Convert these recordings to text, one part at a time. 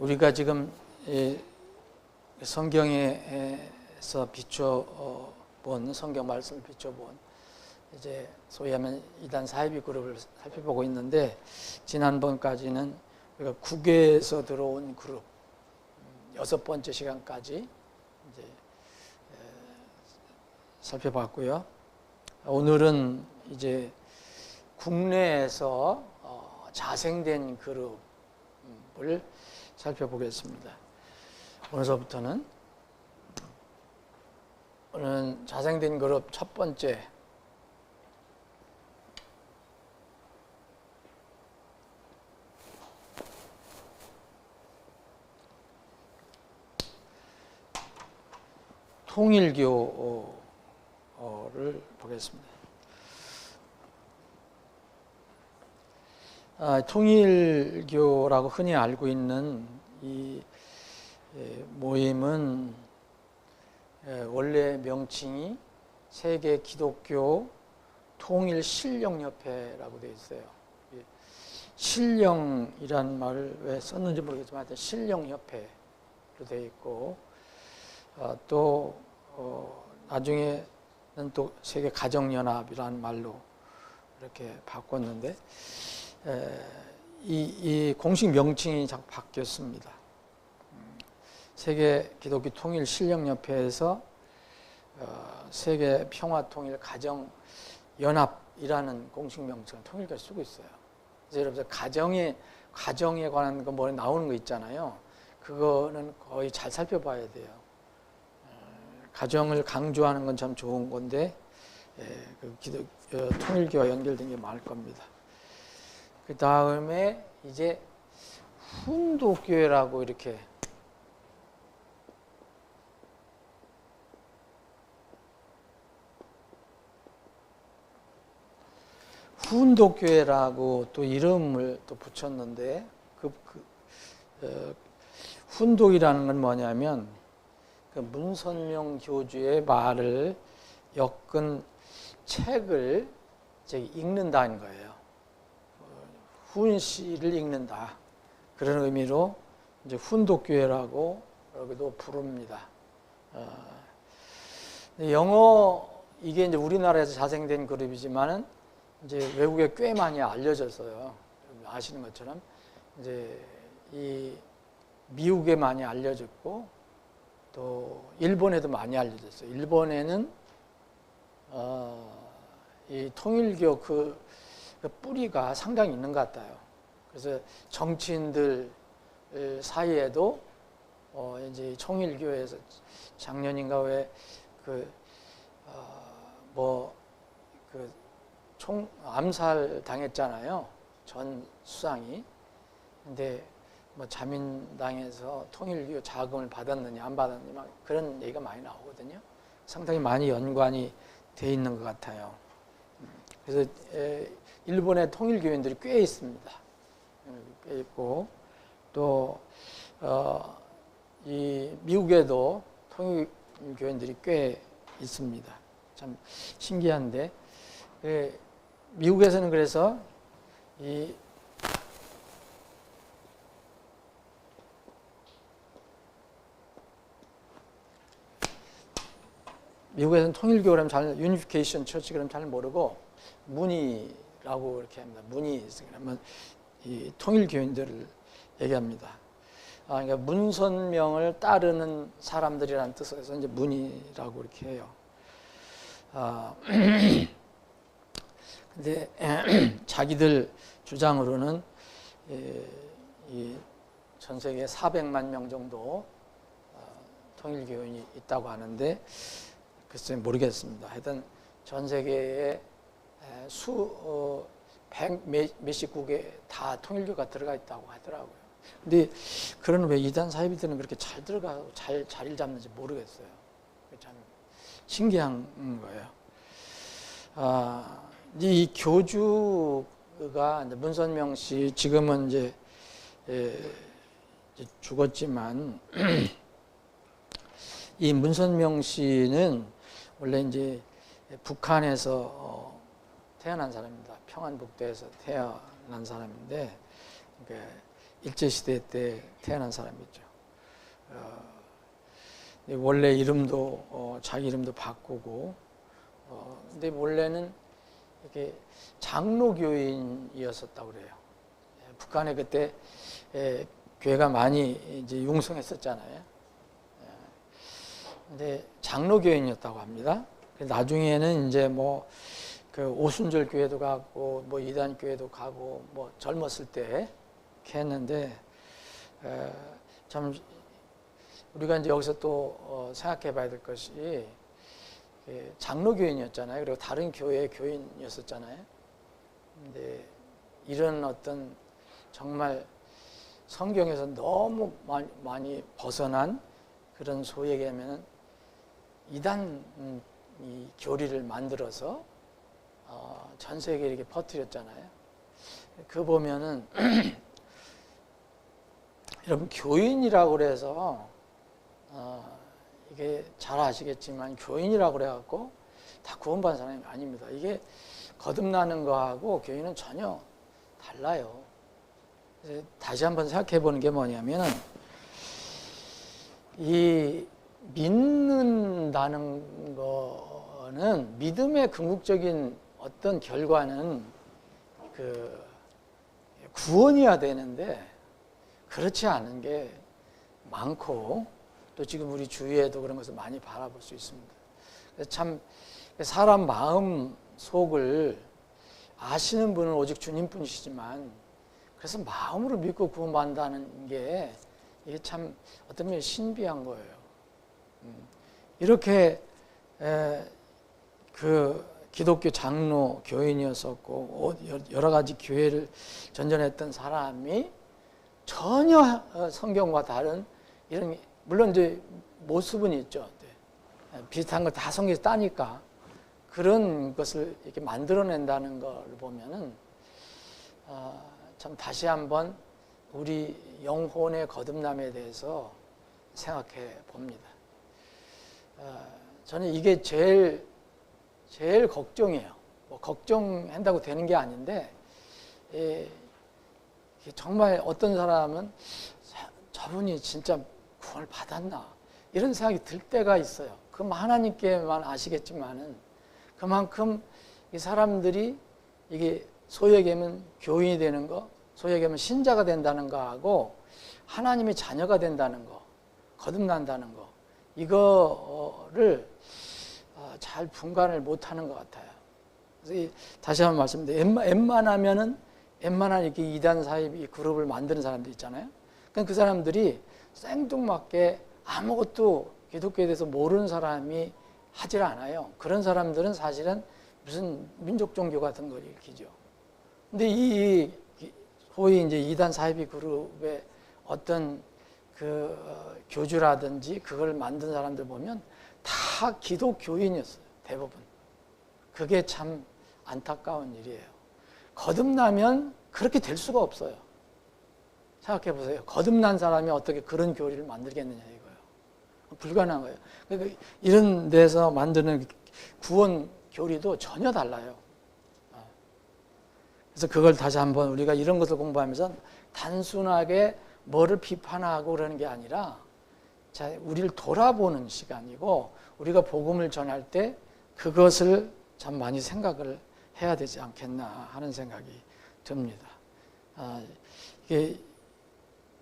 우리가 지금 성경에서 비춰본 성경 말씀을 비춰본 이제 소위 하면 이단 사이비 그룹을 살펴보고 있는데, 지난번까지는 우리가 국외에서 들어온 그룹 6번째 시간까지 이제 살펴봤고요. 오늘은 이제 국내에서 자생된 그룹을 살펴보겠습니다. 오늘서부터는 오늘은 자생된 그룹 첫 번째, 통일교를 보겠습니다. 통일교라고 흔히 알고 있는 이 모임은 원래 명칭이 세계 기독교 통일 신령협회라고 되어 있어요. 신령이라는 말을 왜 썼는지 모르겠지만 하여튼 신령협회로 되어 있고, 또 나중에는 또 세계 가정연합이라는 말로 이렇게 바꿨는데, 이 공식 명칭이 자꾸 바뀌었습니다. 세계 기독교 통일 신령협회에서 세계 평화 통일 가정 연합이라는 공식 명칭을 통일교가 쓰고 있어요. 그래서 여러분 가정에 관한 거 뭐 나오는 거 있잖아요. 그거는 거의 잘 살펴봐야 돼요. 가정을 강조하는 건 참 좋은 건데, 통일교와 연결된 게 많을 겁니다. 그 다음에 이제 훈독교회라고 이렇게 훈독교회라고 또 이름을 또 붙였는데, 훈독이라는 건 뭐냐면 그 문선명 교주의 말을 엮은 책을 읽는다는 거예요. 훈시를 읽는다, 그런 의미로 이제 훈독교회라고 여기도 부릅니다. 영어 이게 이제 우리나라에서 자생된 그룹이지만은 이제 외국에 꽤 많이 알려져서요. 아시는 것처럼 이제 이 미국에 많이 알려졌고, 또 일본에도 많이 알려졌어요. 일본에는 이 통일교 그 뿌리가 상당히 있는 것 같아요. 그래서 정치인들 사이에도 이제 통일교에서 작년인가 왜 암살 당했잖아요. 전 수상이. 근데 뭐 자민당에서 통일교 자금을 받았느냐 안 받았느냐 막 그런 얘기가 많이 나오거든요. 상당히 많이 연관이 돼 있는 것 같아요. 그래서 일본의 통일교인들이 꽤 있습니다. 꽤 있고, 또 이 미국에도 통일교인들이 꽤 있습니다. 참 신기한데, 미국에서는 그래서 미국에서는 통일교라면 잘, 유니피케이션 처치 그러면 잘 모르고 문의라고 이렇게 합니다. 문의, 그러면 이 통일교인들을 얘기합니다. 그러니까 문선명을 따르는 사람들이라는 뜻에서 이제 문의라고 이렇게 해요. 근데 자기들 주장으로는 이 전 세계 400만 명 정도 통일교인이 있다고 하는데, 글쎄 모르겠습니다. 하여튼 전 세계에 몇십 국에 다 통일교가 들어가 있다고 하더라고요. 근데 그런 왜 이단 사이비들은 그렇게 잘 들어가고 잘 자리를 잡는지 모르겠어요. 참 신기한 거예요. 이 교주가 문선명 씨, 지금은 이제 죽었지만 이 문선명 씨는 원래 이제 북한에서 태어난 사람입니다. 평안북도에서 태어난 사람인데, 그러니까 일제시대 때 태어난 사람이죠. 원래 이름도 자기 이름도 바꾸고, 근데 원래는 이렇게 장로교인이었었다고 그래요. 북한에 그때 교회가 많이 이제 융성했었잖아요. 근데 장로교인이었다고 합니다. 나중에는 이제 뭐 그 오순절 교회도 가고 뭐 이단 교회도 가고 뭐 젊었을 때 이렇게 했는데, 참 우리가 이제 여기서 또 생각해 봐야 될 것이, 장로교인이었잖아요. 그리고 다른 교회의 교인이었었잖아요. 근데 이런 어떤 정말 성경에서 너무 많이 벗어난 그런 소위 얘기하면 이단 이 교리를 만들어서 전 세계에 이렇게 퍼뜨렸잖아요. 그 보면은 여러분, 교인이라고 그래서 이게 잘 아시겠지만 교인이라고 그래갖고 다 구원받은 사람이 아닙니다. 이게 거듭나는 거하고 교인은 전혀 달라요. 다시 한번 생각해 보는 게 뭐냐면은, 이 믿는다는 거는, 믿음의 궁극적인 어떤 결과는 그 구원이어야 되는데 그렇지 않은 게 많고, 또 지금 우리 주위에도 그런 것을 많이 바라볼 수 있습니다. 그래서 참 사람 마음 속을 아시는 분은 오직 주님뿐이시지만, 그래서 마음으로 믿고 구원받는다는 게 이게 참 어떤 면에 신비한 거예요. 이렇게 그 기독교 장로 교인이었었고 여러 가지 교회를 전전했던 사람이 전혀 성경과 다른 이런, 물론 이제 모습은 있죠. 비슷한 걸 다 성경에서 따니까 그런 것을 이렇게 만들어낸다는 걸 보면은 참 다시 한번 우리 영혼의 거듭남에 대해서 생각해 봅니다. 저는 이게 제일 걱정이에요. 뭐 걱정한다고 되는 게 아닌데, 정말 어떤 사람은 저분이 진짜 구원을 받았나 이런 생각이 들 때가 있어요. 그럼 하나님께만 아시겠지만은, 그만큼 이 사람들이 이게 소위 얘기하면 교인이 되는 거, 소위 얘기하면 신자가 된다는 거하고 하나님의 자녀가 된다는 거, 거듭난다는 거, 이거를 잘 분간을 못하는 것 같아요. 그래서 다시 한번 말씀드립니다. 웬만하면은 웬만한 이렇게 이단 사입 그룹을 만드는 사람들 있잖아요. 그러니까 그 사람들이 생뚱맞게 아무것도 기독교에 대해서 모르는 사람이 하질 않아요. 그런 사람들은 사실은 무슨 민족 종교 같은 걸 일으키죠. 근데 이 소위 이제 이단 사이비 그룹의 어떤 그 교주라든지 그걸 만든 사람들 보면 다 기독교인이었어요. 대부분. 그게 참 안타까운 일이에요. 거듭나면 그렇게 될 수가 없어요. 생각해 보세요. 거듭난 사람이 어떻게 그런 교리를 만들겠느냐 이거예요. 불가능한 거예요. 그러니까 이런 데서 만드는 구원 교리도 전혀 달라요. 그래서 그걸 다시 한번 우리가 이런 것을 공부하면서 단순하게 뭐를 비판하고 그러는 게 아니라, 자, 우리를 돌아보는 시간이고, 우리가 복음을 전할 때 그것을 참 많이 생각을 해야 되지 않겠나 하는 생각이 듭니다. 이게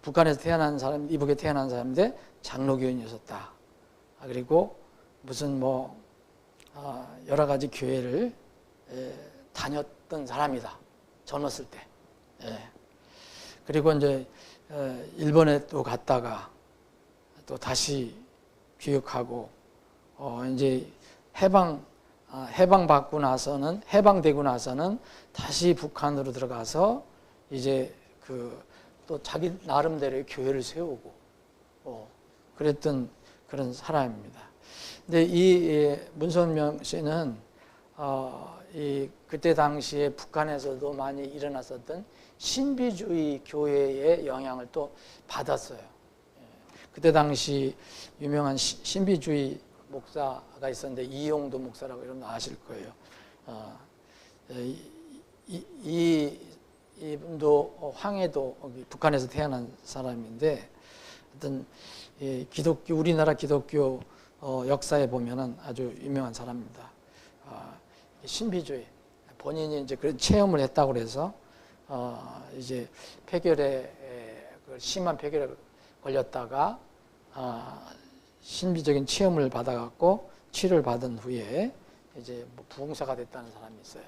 북한에서 태어난 사람, 이북에 태어난 사람인데 장로교인이었다. 그리고 무슨 뭐 여러 가지 교회를 다녔던 사람이다. 젊었을 때. 그리고 이제 일본에 또 갔다가 또 다시 귀국하고 이제 해방되고 나서는 다시 북한으로 들어가서 이제 또 자기 나름대로의 교회를 세우고 그랬던 그런 사람입니다. 근데 이 문선명 씨는 그때 당시에 북한에서도 많이 일어났었던 신비주의 교회의 영향을 또 받았어요. 그때 당시 유명한 신비주의 목사가 있었는데, 이용도 목사라고 여러분 아실 거예요. 이분도 황해도 북한에서 태어난 사람인데 어떤 기독교 우리나라 기독교 역사에 보면은 아주 유명한 사람입니다. 신비주의 본인이 이제 그런 체험을 했다고 그래서 이제 폐결에 심한 폐결에 걸렸다가 신비적인 체험을 받아갖고 치료를 받은 후에 이제 뭐 부흥사가 됐다는 사람이 있어요.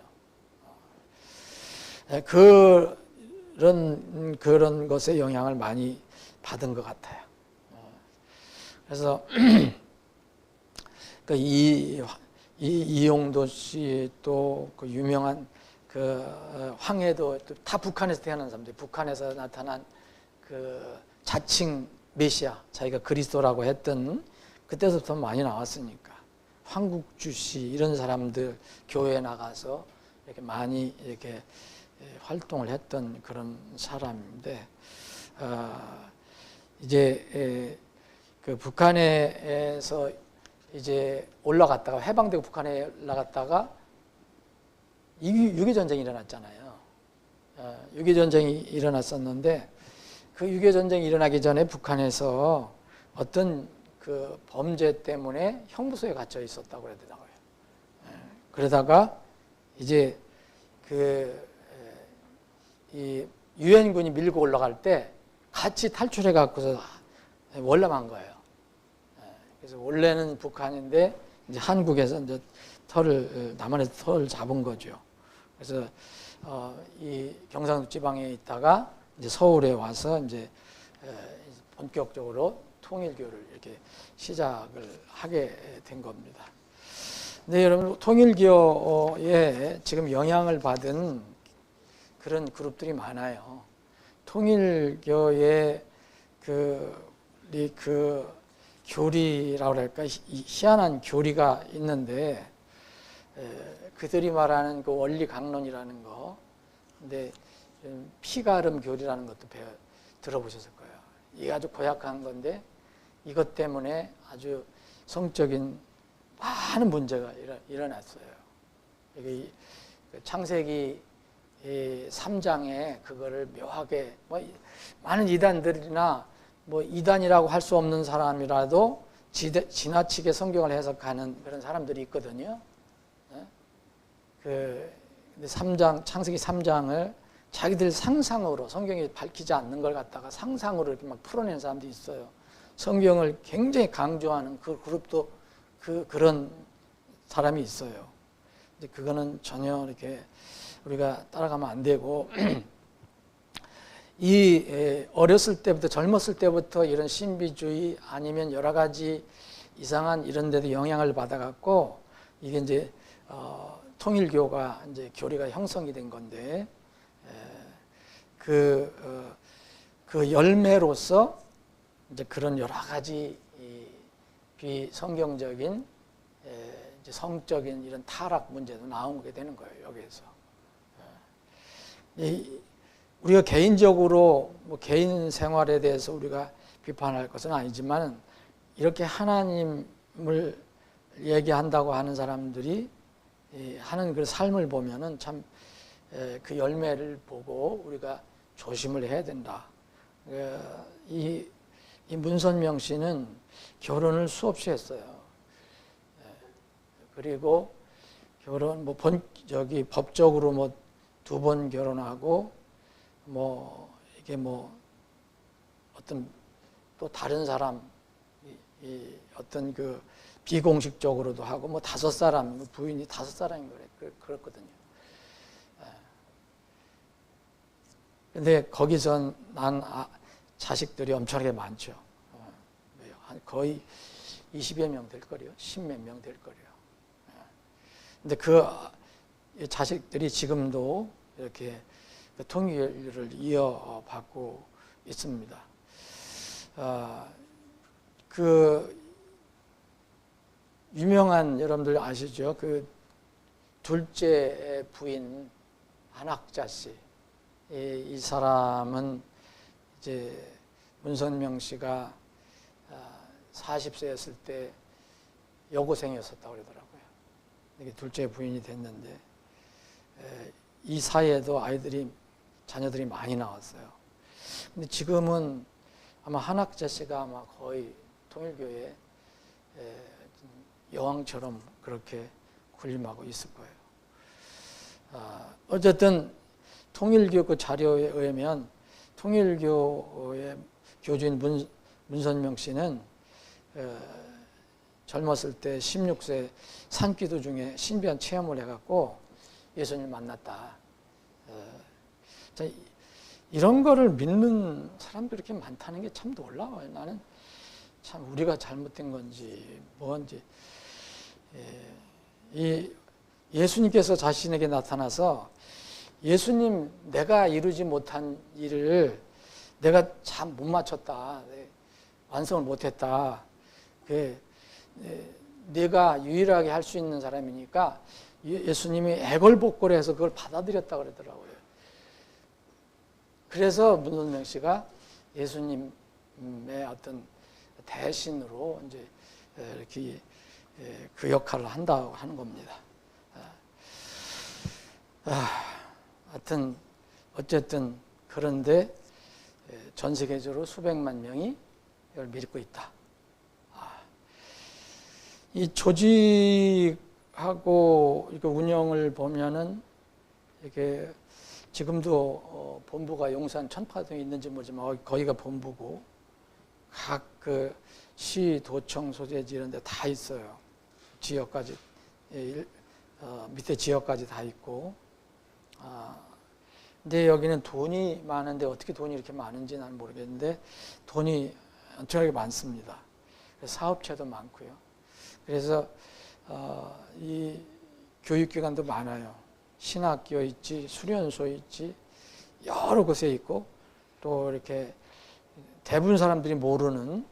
그런 것에 영향을 많이 받은 것 같아요. 그래서 그 이용도 씨 또 그 유명한 그 황해도 다 북한에서 태어난 사람들, 북한에서 나타난 그 자칭 메시아, 자기가 그리스도라고 했던 그때부터 많이 나왔으니까 황국주 씨 이런 사람들 교회에 나가서 이렇게 많이 이렇게 활동을 했던 그런 사람인데 이제 그 북한에서 이제 올라갔다가 해방되고 북한에 올라갔다가 6.25 전쟁이 일어났잖아요. 6.25 전쟁이 일어났었는데 그 6.25 전쟁이 일어나기 전에 북한에서 어떤 그 범죄 때문에 형무소에 갇혀 있었다고 그러더라고요. 그러다가 이제 이 유엔군이 밀고 올라갈 때 같이 탈출해 갖고서 월남한 거예요. 그래서 원래는 북한인데 이제 한국에서 이제 남한에서 털을 잡은 거죠. 그래서 이 경상도 지방에 있다가 이제 서울에 와서 이제 본격적으로 통일교를 이렇게 시작을 하게 된 겁니다. 근데 여러분 통일교에 지금 영향을 받은 그런 그룹들이 많아요. 통일교의 그 교리라고 할까 희한한 교리가 있는데 그들이 말하는 그 원리 강론이라는 거, 근데 피가름 교리라는 것도 들어보셨을 거예요. 이게 아주 고약한 건데 이것 때문에 아주 성적인 많은 문제가 일어났어요. 이게 창세기 3장에 그거를 묘하게 많은 이단들이나 이단이라고 할 수 없는 사람이라도 지나치게 성경을 해석하는 그런 사람들이 있거든요. 근데 창세기 3장을 자기들 상상으로 성경이 밝히지 않는 걸 갖다가 상상으로 이렇게 막 풀어내는 사람들이 있어요. 성경을 굉장히 강조하는 그 그룹도 그런 사람이 있어요. 근데 그거는 전혀 이렇게 우리가 따라가면 안 되고 어렸을 때부터 젊었을 때부터 이런 신비주의 아니면 여러 가지 이상한 이런 데도 영향을 받아갖고 이게 이제 통일교가 이제 교리가 형성이 된 건데 그 열매로서 이제 그런 여러 가지 비성경적인 이제 성적인 이런 타락 문제도 나오게 되는 거예요. 여기에서 우리가 개인적으로 개인 생활에 대해서 우리가 비판할 것은 아니지만 이렇게 하나님을 얘기한다고 하는 사람들이 하는 그 삶을 보면은 참 그 열매를 보고 우리가 조심을 해야 된다. 이 문선명 씨는 결혼을 수없이 했어요. 그리고 결혼 법적으로 2번 결혼하고 이게 어떤 또 다른 사람 어떤 그 비공식적으로도 하고 5사람 부인이 5사람인 거래 그렇거든요. 근데 거기서 난 자식들이 엄청나게 많죠. 거의 20여 명 될 거래요. 10몇 명 될 거래요. 근데 그 자식들이 지금도 이렇게 통일을 이어받고 있습니다. 그 유명한 여러분들 아시죠? 그 둘째 부인 한학자 씨. 이 사람은 이제 문선명 씨가 40세였을 때 여고생이었었다고 그러더라고요. 이게 둘째 부인이 됐는데 이 사이에도 아이들이 자녀들이 많이 나왔어요. 근데 지금은 아마 한학자 씨가 아마 거의 통일교회 여왕처럼 그렇게 군림하고 있을 거예요. 어쨌든 통일교 그 자료에 의하면 통일교의 교주인 문선명 씨는 젊었을 때 16세 산기도 중에 신비한 체험을 해갖고 예수님을 만났다. 이런 거를 믿는 사람들이 이렇게 많다는 게 참 놀라워요. 나는 참 우리가 잘못된 건지 뭔지. 이 예수님께서 자신에게 나타나서 예수님 내가 이루지 못한 일을 내가 참 못 맞췄다. 완성을 못했다. 내가 유일하게 할 수 있는 사람이니까 예수님이 애걸복걸해서 그걸 받아들였다 그러더라고요. 그래서 문선명 씨가 예수님의 어떤 대신으로 이제 이렇게 그 역할을 한다고 하는 겁니다. 하여튼 어쨌든 그런데 전 세계적으로 수백만 명이 이걸 믿고 있다. 이 조직하고 이렇게 운영을 보면은 이렇게 지금도 본부가 용산 천파동에 있는지 모르지만 거기가 본부고 각 그 시, 도청, 소재지 이런 데 다 있어요. 지역까지 밑에 지역까지 다 있고. 근데 여기는 돈이 많은데 어떻게 돈이 이렇게 많은지 난 모르겠는데 돈이 엄청나게 많습니다. 사업체도 많고요. 그래서 이 교육기관도 많아요. 신학교 있지, 수련소 있지, 여러 곳에 있고 또 이렇게 대부분 사람들이 모르는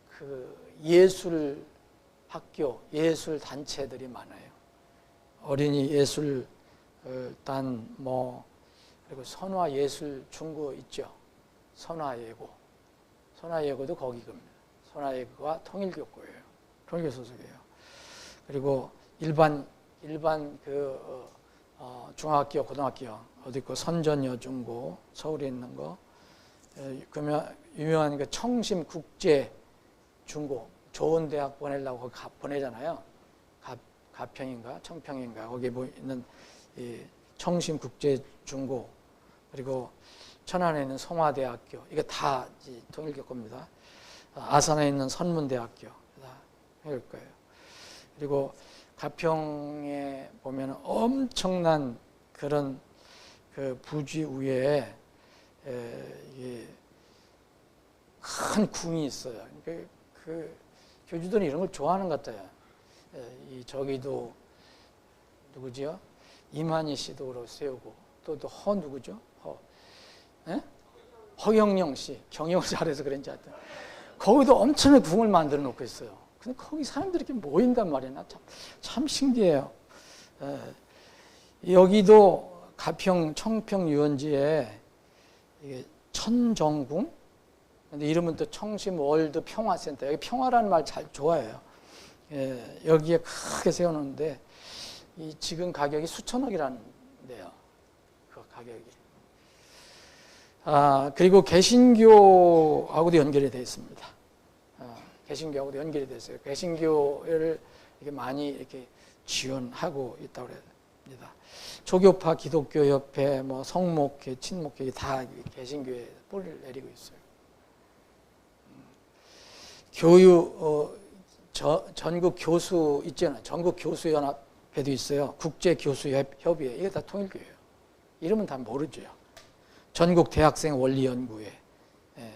그 예술 학교, 예술 단체들이 많아요. 어린이 예술단 그리고 선화예술 중고 있죠. 선화예고도 거기 겁니다. 선화예고가 통일교 거예요. 통일교 소속이에요. 그리고 일반 그 중학교, 고등학교 어디 있고 선전여중고 서울에 있는 거. 그러면 유명한 그 청심국제중고 좋은 대학 보내려고 보내잖아요. 가평인가 청평인가 거기에 있는 이 청심국제중고 그리고 천안에 있는 성화대학교 이게 다 통일교 겁니다. 아산에 있는 선문대학교 다 통일교 거예요. 그리고 가평에 보면 엄청난 그런 그 부지 위에 큰 궁이 있어요. 그 교주들은 이런 걸 좋아하는 것 같아요. 저기도 누구지요? 이만희 씨도 그렇고 세우고 또 누구죠? 허경영 씨 경영을 잘해서 그런지 하여튼 거기도 엄청난 궁을 만들어 놓고 있어요. 근데 거기 사람들이 이렇게 모인단 말이야. 참 신기해요. 여기도 가평 청평 유원지에 이게 천정궁 근데 이름은 또 청심 월드 평화센터. 여기 평화라는 말 잘 좋아해요. 여기에 크게 세워놓는데 이 지금 가격이 수천억이라는데요. 그 가격이. 그리고 개신교하고도 연결이 되어 있습니다. 개신교하고도 연결이 되어 있어요. 개신교를 이렇게 많이 이렇게 지원하고 있다고 합니다. 조교파 기독교협회, 성목회, 친목회 다 개신교에 뿌리를 내리고 있어요. 전국 교수 있잖아요. 전국 교수연합회도 있어요. 국제교수협의회. 이게 다 통일교예요. 이름은 다 모르죠. 전국 대학생 원리연구회,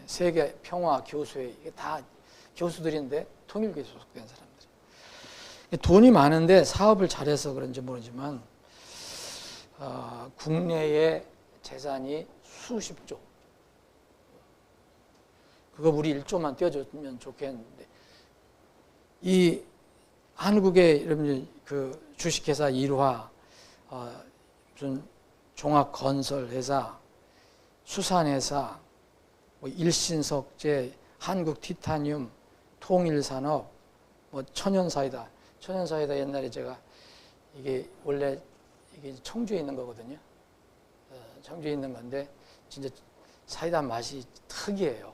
세계 평화 교수회. 이게 다 교수들인데 통일교에 소속된 사람들이. 돈이 많은데 사업을 잘해서 그런지 모르지만 국내의 재산이 수십조. 그거 우리 1조만 떼어줬으면 좋겠는데 이 한국의 그 주식회사 일화, 무슨 종합건설회사, 수산회사, 일신석재, 한국티타늄, 통일산업, 천연사이다. 천연사이다 옛날에 제가 이게 원래 이게 청주에 있는 거거든요. 청주에 있는 건데 진짜 사이다 맛이 특이해요.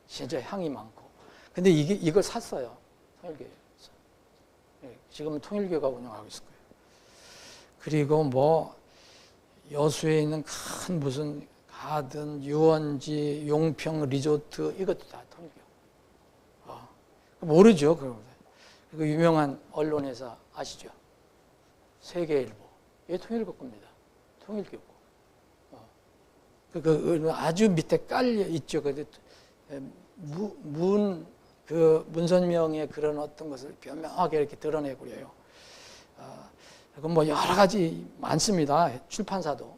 진짜 향이 많고. 근데 이걸 샀어요. 통일교회에서. 지금은 통일교가 운영하고 있을 거예요. 그리고 뭐 여수에 있는 큰 무슨 가든, 유원지, 용평 리조트 이것도 다 통일교. 모르죠, 그런 거. 그 유명한 언론회사 아시죠? 세계일보. 이게 통일교 겁니다. 통일교고. 그 아주 밑에 깔려 있죠. 문선명의 그런 어떤 것을 변명하게 이렇게 드러내고요. 그건 뭐 여러 가지 많습니다. 출판사도.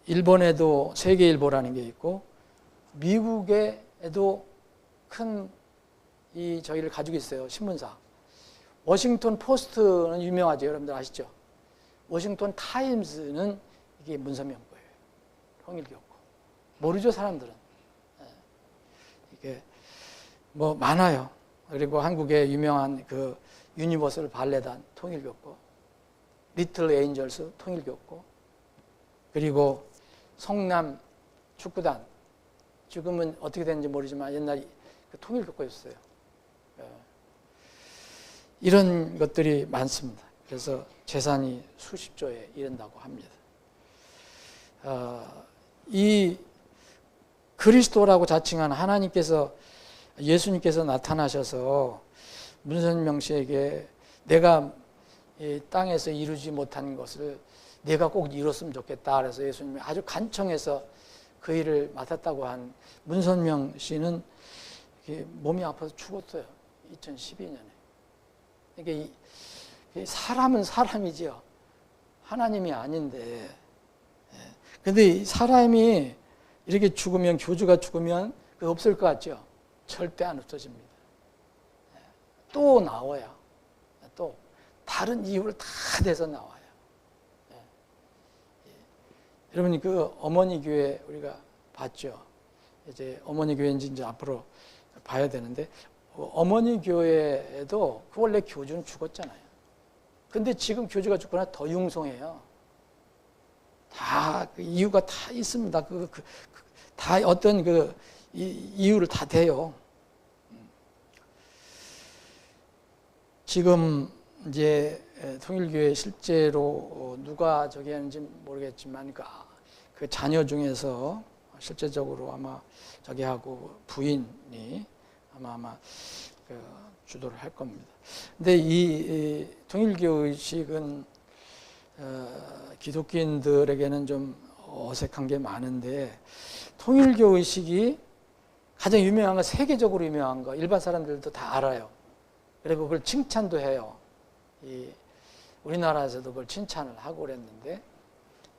일본에도 세계일보라는 게 있고, 미국에도 큰 저희를 가지고 있어요. 신문사. 워싱턴 포스트는 유명하죠. 여러분들 아시죠? 워싱턴 타임스는 이게 문선명 거예요. 통일교고. 모르죠, 사람들은. 이게 뭐 많아요. 그리고 한국의 유명한 그 유니버설 발레단 통일교고, 리틀 에인절스 통일교고, 그리고 성남 축구단, 지금은 어떻게 됐는지 모르지만 옛날에 그 통일교과였어요. 이런 것들이 많습니다. 그래서 재산이 수십조에 이른다고 합니다. 이 그리스도라고 자칭한 하나님께서, 예수님께서 나타나셔서 문선명 씨에게 내가 이 땅에서 이루지 못한 것을 내가 꼭 이뤘으면 좋겠다. 그래서 예수님이 아주 간청해서 그 일을 맡았다고 한 문선명 씨는 몸이 아파서 죽었어요. 2012년에. 이게 사람은 사람이지요. 하나님이 아닌데. 근데 이 사람이 이렇게 죽으면, 교주가 죽으면 그 없을 것 같죠? 절대 안 없어집니다. 또 나와요. 또 다른 이유를 다 대서 나와요. 여러분이 그 어머니 교회 우리가 봤죠? 이제 어머니 교회인지 이제 앞으로 봐야 되는데, 어머니 교회에도 그 원래 교주는 죽었잖아요. 근데 지금 교주가 죽거나 더 융성해요. 다 그 이유가 다 있습니다. 다 어떤 이유를 다 대요. 지금 이제 통일교회 실제로 누가 저기 하는지 모르겠지만 그 자녀 중에서 실제적으로 아마 저기 하고 부인이 아마 그 주도를 할 겁니다. 근데 이 통일교 의식은 기독교인들에게는 좀 어색한 게 많은데, 통일교 의식이 가장 유명한 거, 세계적으로 유명한 거, 일반 사람들도 다 알아요. 그리고 그걸 칭찬도 해요. 우리나라에서도 그걸 칭찬을 하고 그랬는데,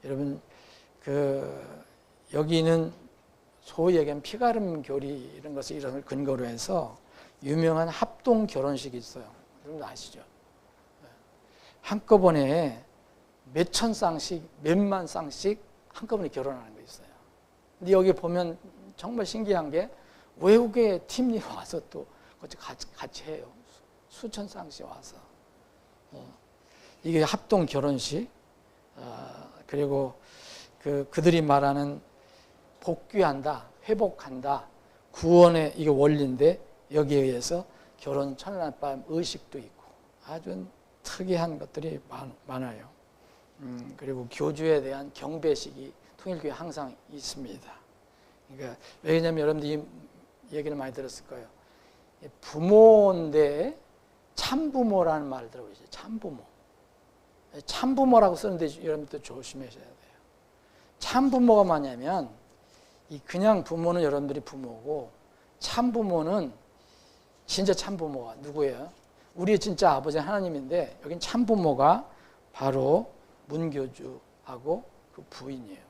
여러분 여기는 소위 얘기하면 피가름 교리 이런 것을 이런 걸 근거로 해서 유명한 합동 결혼식이 있어요. 여러분 아시죠? 한꺼번에 몇천 쌍씩, 몇만 쌍씩 한꺼번에 결혼하는 거 있어요. 근데 여기 보면 정말 신기한 게 외국의 팀이 와서 또 같이 해요. 수천 쌍씩 와서. 이게 합동 결혼식. 그리고 그들이 말하는 복귀한다, 회복한다, 구원의 이게 원리인데, 여기에 의해서 결혼 첫날 밤 의식도 있고 아주 특이한 것들이 많아요. 그리고 교주에 대한 경배식이 통일교에 항상 있습니다. 그러니까 왜냐하면 여러분들이 이 얘기를 많이 들었을 거예요. 부모인데 참부모라는 말을 들어보시죠. 참부모. 참부모라고 쓰는데 여러분들 조심하셔야 돼요. 참부모가 뭐냐면, 그냥 부모는 여러분들이 부모고, 참부모는 진짜 참부모가 누구예요? 우리의 진짜 아버지 하나님인데, 여긴 참부모가 바로 문교주하고 그 부인이에요.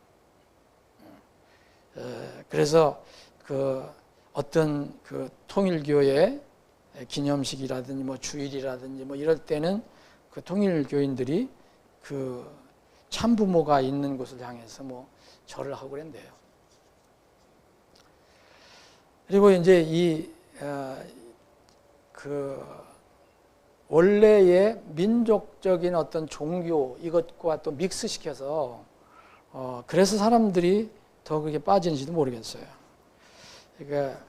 그래서 어떤 통일교의 기념식이라든지 뭐 주일이라든지 뭐 이럴 때는 그 통일교인들이 그 참부모가 있는 곳을 향해서 뭐 절을 하고 그랬대요. 그리고 이제 원래의 민족적인 어떤 종교 이것과 또 믹스시켜서 그래서 사람들이 더 그게 빠지는지도 모르겠어요. 그러니까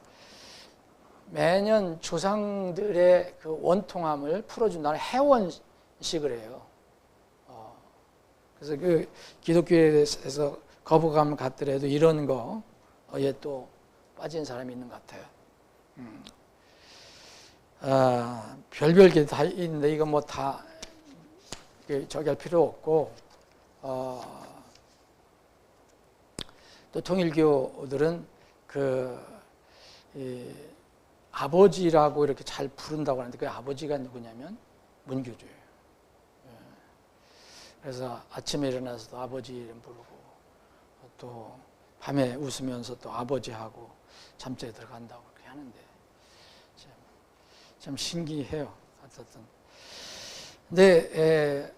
매년 조상들의 그 원통함을 풀어준다는 해원식을 해요. 그래서 그 기독교에서 거부감을 갖더라도 이런 거에 또 빠진 사람이 있는 것 같아요. 별별 게 다 있는데 이거 뭐 다 저기 할 필요 없고, 또 통일교들은 아버지라고 이렇게 잘 부른다고 하는데 그 아버지가 누구냐면 문교주예요. 그래서 아침에 일어나서도 아버지 이름 부르고, 또 밤에 웃으면서 또 아버지하고 잠자리에 들어간다고 그렇게 하는데 참 신기해요. 어쨌든. 근데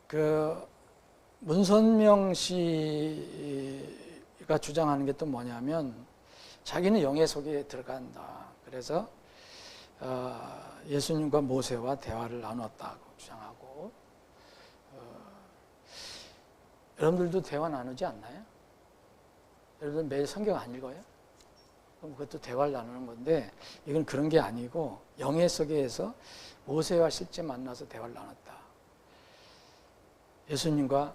그 문선명 씨가 주장하는 게 또 뭐냐면 자기는 영의 속에 들어간다. 그래서 예수님과 모세와 대화를 나눴다고 주장하고, 여러분들도 대화 나누지 않나요? 여러분들 매일 성경 안 읽어요? 그럼 그것도 대화를 나누는 건데, 이건 그런 게 아니고 영의 속에서 모세와 실제 만나서 대화를 나눴다. 예수님과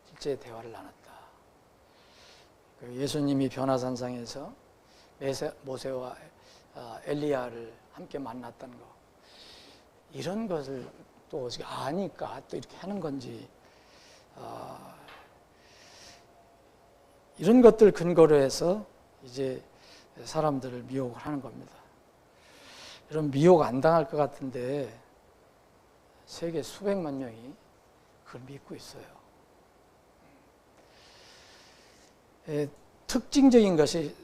실제 대화를 나눴다. 예수님이 변화산상에서 모세와 엘리야를 함께 만났다는 거, 이런 것을 또 어떻게 아니까 또 이렇게 하는 건지, 이런 것들 근거로 해서 이제 사람들을 미혹을 하는 겁니다. 이런 미혹 안 당할 것 같은데 세계 수백만 명이 그걸 믿고 있어요. 특징적인 것이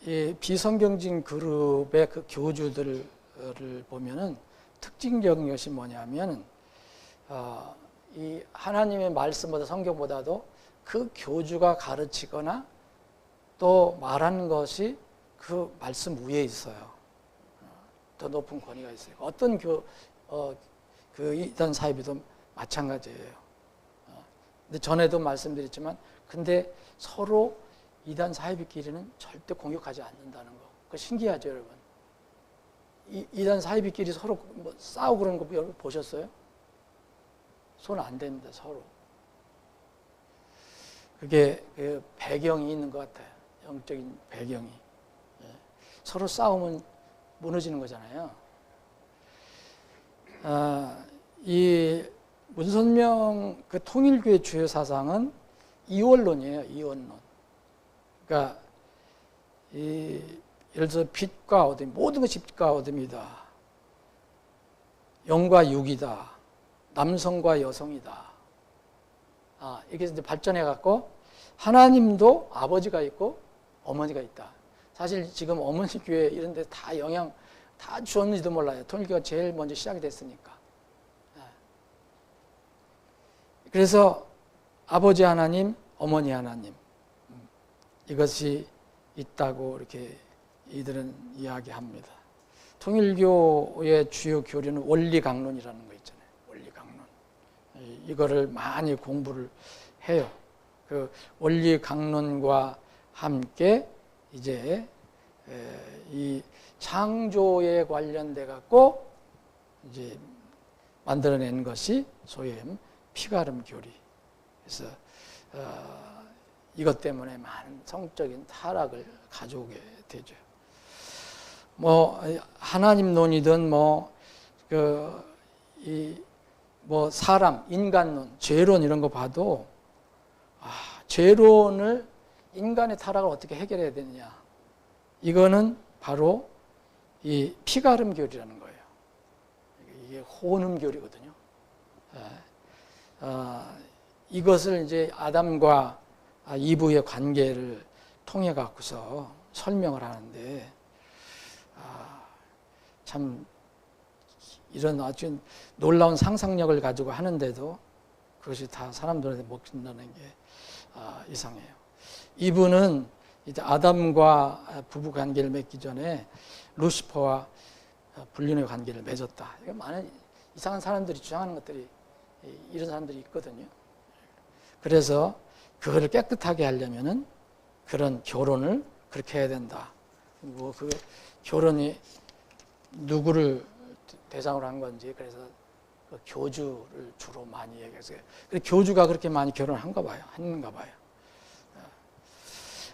이 비성경적인 그룹의 그 교주들을 보면은 특징적인 것이 뭐냐면, 이 하나님의 말씀보다 성경보다도 그 교주가 가르치거나 또 말하는 것이 그 말씀 위에 있어요. 더 높은 권위가 있어요. 어떤 그 이단 사이비도 마찬가지예요. 근데 전에도 말씀드렸지만, 근데 서로 이단 사이비끼리는 절대 공격하지 않는다는 거. 그거 신기하죠, 여러분? 이단 사이비끼리 서로 뭐 싸우고 그러는 거 여러분 보셨어요? 손 안 댑니다, 서로. 그게 그 배경이 있는 것 같아요. 영적인 배경이. 서로 싸우면 무너지는 거잖아요. 이 문선명 그 통일교의 주요 사상은 이원론이에요. 이원론. 그러니까 예를 들어서 빛과 어둠, 모든 것이 빛과 어둠이다. 영과 육이다. 남성과 여성이다. 이렇게 이제 발전해 갖고 하나님도 아버지가 있고 어머니가 있다. 사실 지금 어머니 교회 이런 데 다 영향 다 주었는지도 몰라요. 통일교가 제일 먼저 시작이 됐으니까. 그래서 아버지 하나님, 어머니 하나님, 이것이 있다고 이렇게 이들은 이야기합니다. 통일교의 주요 교리는 원리강론이라는 거 있잖아요. 원리강론. 이거를 많이 공부를 해요. 그 원리강론과 함께 이제 이 창조에 관련돼 갖고 이제 만들어낸 것이 소위 피가름 교리. 그래서 이것 때문에 많은 성적인 타락을 가져오게 되죠. 뭐 하나님론이든 사람, 인간론, 죄론 이런 거 봐도 죄론을 인간의 타락을 어떻게 해결해야 되느냐. 이거는 바로 이 피가름 교리라는 거예요. 이게 혼음 교리거든요. 이것을 이제 아담과 이브의 관계를 통해 갖고서 설명을 하는데, 참 이런 아주 놀라운 상상력을 가지고 하는데도 그것이 다 사람들한테 먹힌다는 게 이상해요. 이분은 이제 아담과 부부 관계를 맺기 전에 루시퍼와 불륜의 관계를 맺었다. 많은 이상한 사람들이 주장하는 것들이, 이런 사람들이 있거든요. 그래서 그거를 깨끗하게 하려면은 그런 결혼을 그렇게 해야 된다. 뭐 그 결혼이 누구를 대상으로 한 건지, 그래서 그 교주를 주로 많이 얘기해서, 교주가 그렇게 많이 결혼을 하는가 봐요.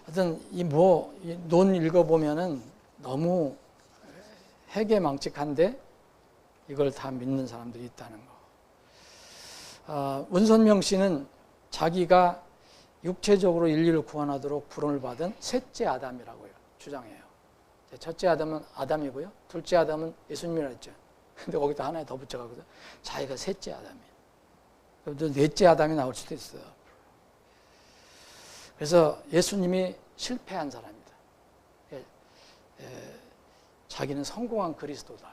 하여튼 논 읽어보면은 너무 해괴망측한데 이걸 다 믿는 사람들이 있다는 거. 문선명 씨는 자기가 육체적으로 인류를 구원하도록 부름을 받은 셋째 아담이라고요, 주장해요. 첫째 아담은 아담이고요, 둘째 아담은 예수님이라 했죠. 근데 거기다 하나 더 붙여가거든. 자기가 셋째 아담이에요. 넷째 아담이 나올 수도 있어요. 그래서 예수님이 실패한 사람이다. 자기는 성공한 그리스도다.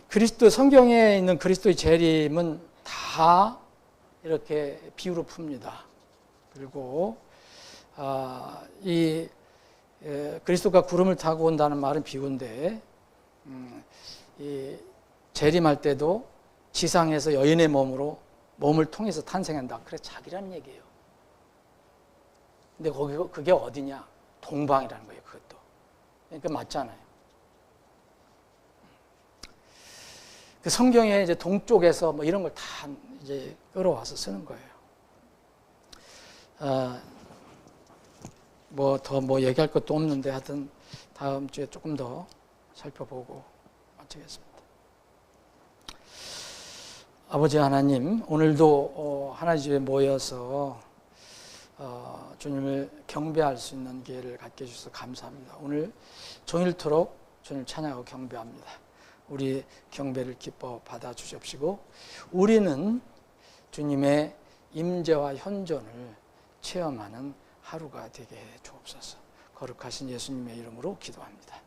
그리스도, 성경에 있는 그리스도의 재림은 다 이렇게 비유로 풉니다. 그리고 그리스도가 구름을 타고 온다는 말은 비유인데, 이 재림할 때도 지상에서 여인의 몸을 통해서 탄생한다. 그래, 자기라는 얘기예요. 근데 그게 어디냐? 동방이라는 거예요, 그것도. 그러니까 맞잖아요. 그 성경에 이제 동쪽에서 뭐 이런 걸 다 이제 끌어와서 쓰는 거예요. 뭐 얘기할 것도 없는데, 하여튼 다음 주에 조금 더 살펴보고 마치겠습니다. 아버지 하나님, 오늘도 하나님 집에 모여서 주님을 경배할 수 있는 기회를 갖게 해주셔서 감사합니다. 오늘 종일토록 주님을 찬양하고 경배합니다. 우리 경배를 기뻐 받아 주십시고, 우리는 주님의 임재와 현존을 체험하는 하루가 되게 해 주옵소서. 거룩하신 예수님의 이름으로 기도합니다.